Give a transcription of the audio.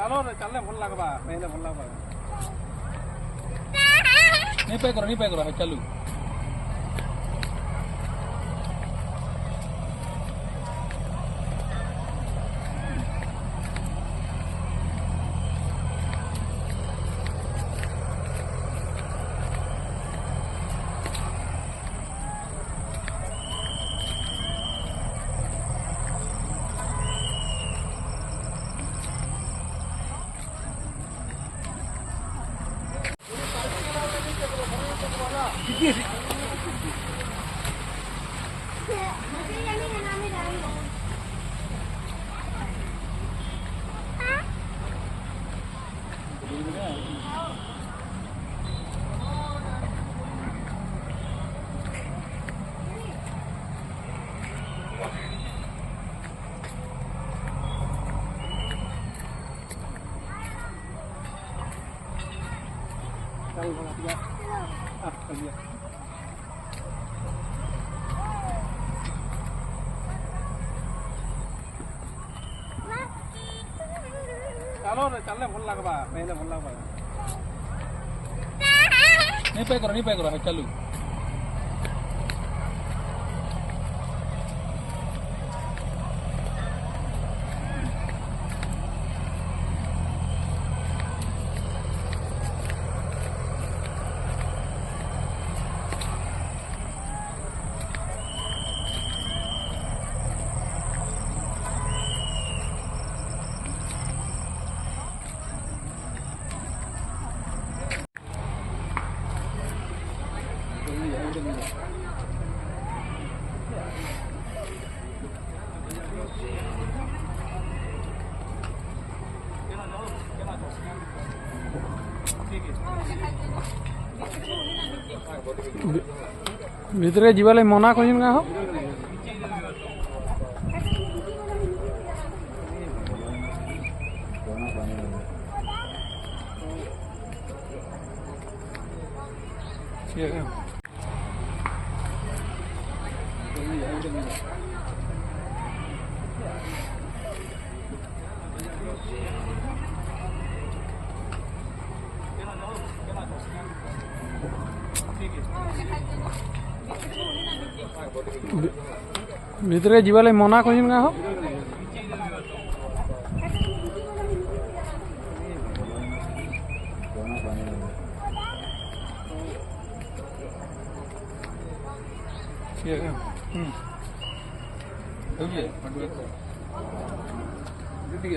चलो रे चलने भल लगबा पहले भल लगबा नहीं पे करो चालू चलो रे चलने भल लगबा पहले भल लगबा नहीं पे करो चालू ভিতরে যাবালে মনা কইন গা হো ঠিক আছে ভিতরে যাবালে মনা কইন গা হো ঠিক আছে ওকে দিদি